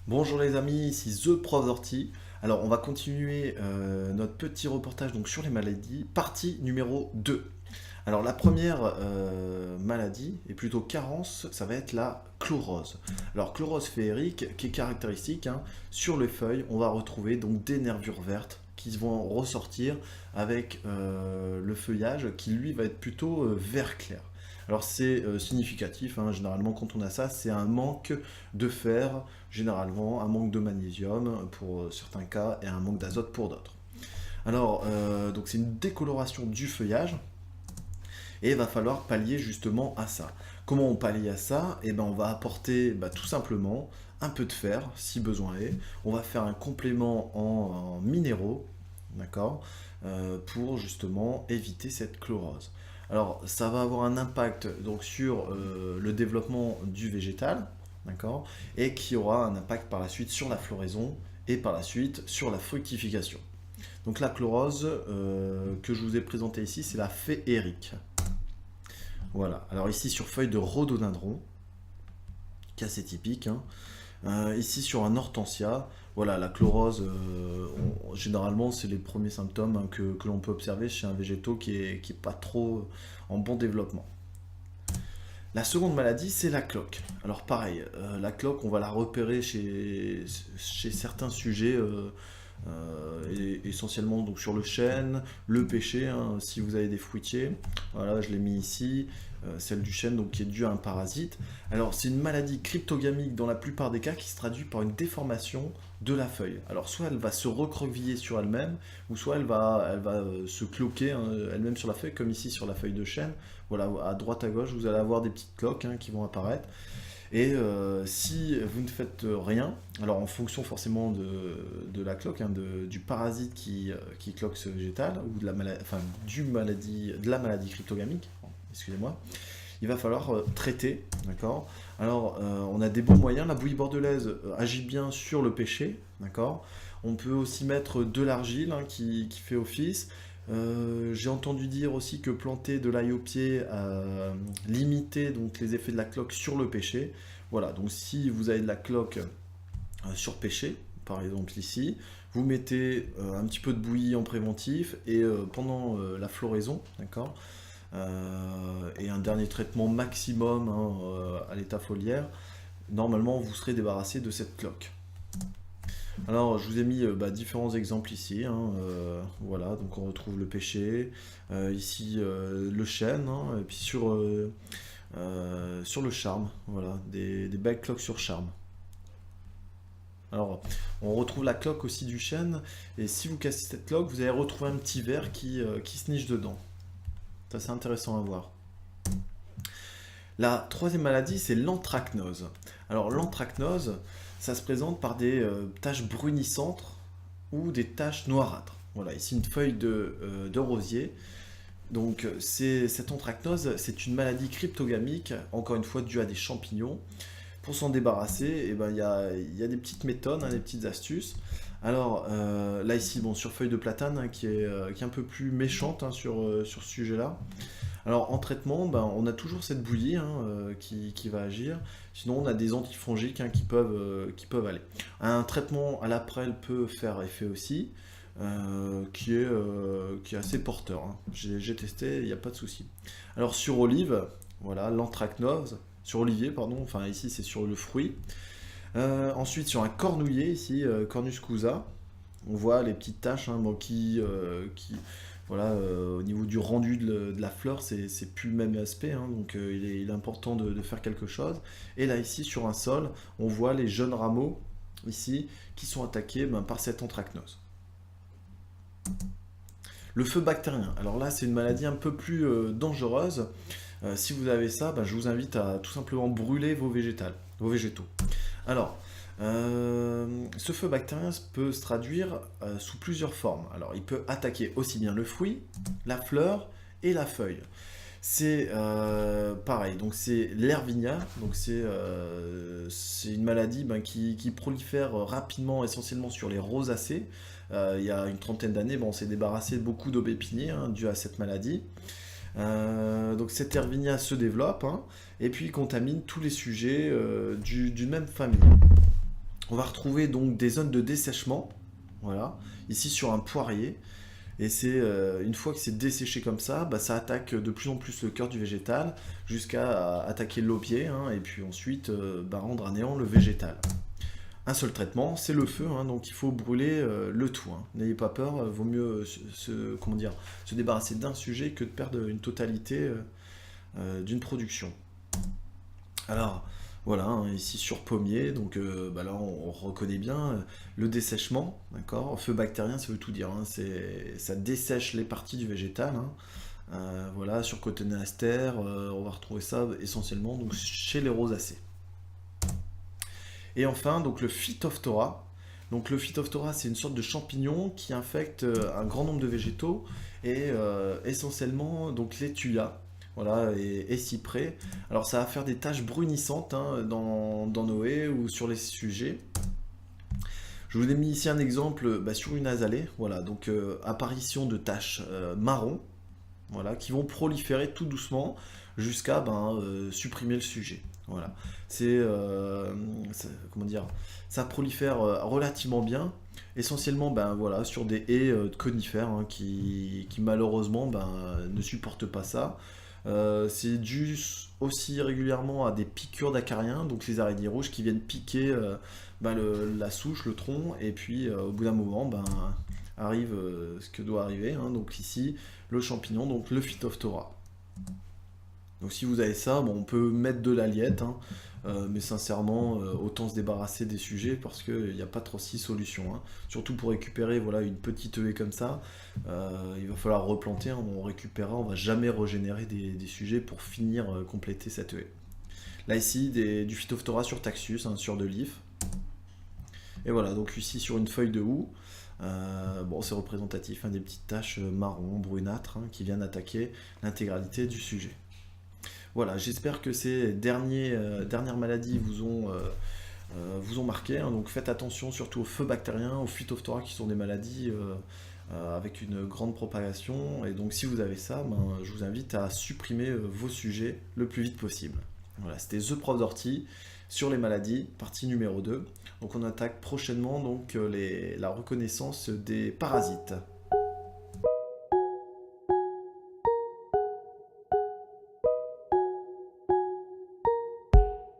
Bonjour les amis, ici The Prof Orti. Alors on va continuer notre petit reportage donc, sur les maladies, partie numéro 2. Alors la première maladie, et plutôt carence, ça va être la chlorose. Alors chlorose féérique qui est caractéristique, hein, sur les feuilles on va retrouver donc des nervures vertes qui vont ressortir avec le feuillage qui lui va être plutôt vert clair. Alors c'est significatif, hein, généralement quand on a ça, c'est un manque de fer, généralement un manque de magnésium pour certains cas et un manque d'azote pour d'autres. Alors donc c'est une décoloration du feuillage et il va falloir pallier justement à ça. Comment on pallie à ça? Eh ben on va apporter tout simplement un peu de fer si besoin est. On va faire un complément en minéraux, d'accord, pour justement éviter cette chlorose. Alors, ça va avoir un impact donc, sur le développement du végétal, d'accord, et qui aura un impact par la suite sur la floraison et par la suite sur la fructification. Donc la chlorose que je vous ai présentée ici, c'est la féérique. Voilà, alors ici sur feuille de rhododendron, qui est assez typique, hein. Ici sur un hortensia, voilà, la chlorose, généralement c'est les premiers symptômes, hein, que l'on peut observer chez un végétaux qui est pas trop en bon développement. La seconde maladie, c'est la cloque. Alors pareil, la cloque, on va la repérer chez certains sujets, essentiellement donc sur le chêne, le pêcher, hein, si vous avez des fruitiers. Voilà, je l'ai mis ici, celle du chêne donc, qui est due à un parasite. Alors c'est une maladie cryptogamique dans la plupart des cas qui se traduit par une déformation de la feuille. Alors soit elle va se recroqueviller sur elle-même, ou soit elle va se cloquer, hein, elle-même sur la feuille, comme ici sur la feuille de chêne. Voilà, à droite à gauche, vous allez avoir des petites cloques, hein, qui vont apparaître. Et si vous ne faites rien, alors en fonction forcément de la cloque, hein, du parasite qui cloque ce végétal, ou de la maladie cryptogamique, excusez-moi, il va falloir traiter, d'accord. Alors on a des bons moyens, la bouillie bordelaise agit bien sur le pêcher, d'accord. On peut aussi mettre de l'argile, hein, qui fait office. J'ai entendu dire aussi que planter de l'ail au pied limitait donc les effets de la cloque sur le pêcher. Voilà, donc si vous avez de la cloque sur pêcher, par exemple ici, vous mettez un petit peu de bouillie en préventif et pendant la floraison, d'accord, et un dernier traitement maximum, hein, à l'état foliaire, normalement vous serez débarrassé de cette cloque. Alors, je vous ai mis différents exemples ici, hein, voilà, donc on retrouve le pêcher, ici le chêne, hein, et puis sur le charme, voilà, des belles cloques sur charme. Alors, on retrouve la cloque aussi du chêne, et si vous cassez cette cloque, vous allez retrouver un petit ver qui se niche dedans. Ça, c'est intéressant à voir. La troisième maladie, c'est l'anthracnose. Alors, l'anthracnose, ça se présente par des taches brunissantes ou des taches noirâtres. Voilà, ici une feuille de rosier. Donc cette anthracnose, c'est une maladie cryptogamique, encore une fois due à des champignons. Pour s'en débarrasser, eh ben, y a des petites méthodes, hein, des petites astuces. Alors là ici, bon, sur feuille de platane, hein, qui est un peu plus méchante, hein, sur ce sujet-là. Alors en traitement, on a toujours cette bouillie, hein, qui va agir. Sinon, on a des antifongiques, hein, qui peuvent aller. Un traitement à la prêle peut faire effet aussi, qui est assez porteur, hein. J'ai testé, il n'y a pas de souci. Alors sur olive, voilà, l'anthracnose, sur olivier, pardon, enfin ici c'est sur le fruit. Ensuite sur un cornouiller, ici, Cornus cousa, on voit les petites taches, hein, bon, voilà, au niveau du rendu de la fleur, c'est plus le même aspect, hein, donc il est important de faire quelque chose. Et là ici sur un sol, on voit les jeunes rameaux ici qui sont attaqués par cette anthracnose. Le feu bactérien, alors là c'est une maladie un peu plus dangereuse. Si vous avez ça, je vous invite à tout simplement brûler vos végétaux. Alors, ce feu bactérien peut se traduire sous plusieurs formes. Alors, il peut attaquer aussi bien le fruit, la fleur et la feuille. C'est pareil, donc c'est l'Hervinia, donc c'est une maladie qui prolifère rapidement, essentiellement sur les rosacées. Il y a une trentaine d'années, on s'est débarrassé de beaucoup d'aubépiniers, hein, dû à cette maladie. Donc cette Hervinia se développe, hein, et puis contamine tous les sujets d'une même famille. On va retrouver donc des zones de dessèchement, voilà, ici sur un poirier. Et c'est une fois que c'est desséché comme ça, bah, ça attaque de plus en plus le cœur du végétal jusqu'à attaquer l'aubier, hein, et puis ensuite bah, rendre à néant le végétal. Un seul traitement, c'est le feu, hein, donc il faut brûler le tout. Hein. N'ayez pas peur, vaut mieux comment dire, se débarrasser d'un sujet que de perdre une totalité d'une production. Alors voilà, hein, ici sur pommier, donc bah là on reconnaît bien le dessèchement, d'accord. Feu bactérien, ça veut tout dire, hein, ça dessèche les parties du végétal. Hein. Voilà, sur cotonéaster, on va retrouver ça essentiellement donc, chez les rosacées. Et enfin, donc le Phytophthora. Donc le Phytophthora, c'est une sorte de champignon qui infecte un grand nombre de végétaux et essentiellement donc les tuyas, voilà, et cyprès. Alors ça va faire des taches brunissantes, hein, dans nos haies ou sur les sujets. Je vous ai mis ici un exemple bah, sur une azalée, voilà, donc apparition de taches marron, voilà, qui vont proliférer tout doucement jusqu'à ben, supprimer le sujet. Voilà. Comment dire, ça prolifère relativement bien, essentiellement ben, voilà, sur des haies de conifères hein, qui malheureusement ben, ne supportent pas ça. C'est dû aussi régulièrement à des piqûres d'acariens, donc les araignées rouges qui viennent piquer ben, la souche, le tronc, et puis au bout d'un moment ben, arrive ce que doit arriver. Hein, donc ici, le champignon, donc le Phytophthora. Donc si vous avez ça, bon, on peut mettre de l'aliette, hein, mais sincèrement, autant se débarrasser des sujets parce qu'il n'y a pas trop si solution. Hein. Surtout pour récupérer voilà, une petite haie comme ça, il va falloir replanter, hein, on récupérera, on va jamais régénérer des sujets pour finir compléter cette haie. Là ici, du Phytophthora sur Taxus, hein, sur de l'if. Et voilà, donc ici sur une feuille de houx, bon, c'est représentatif, hein, des petites taches marron, brunâtres, hein, qui viennent attaquer l'intégralité du sujet. Voilà, j'espère que ces dernières maladies vous ont marqué. Hein, donc faites attention surtout aux feux bactériens, aux Phytophthora qui sont des maladies avec une grande propagation. Et donc si vous avez ça, ben, je vous invite à supprimer vos sujets le plus vite possible. Voilà, c'était The Prof d'Ortie sur les maladies, partie numéro 2. Donc on attaque prochainement donc, la reconnaissance des parasites.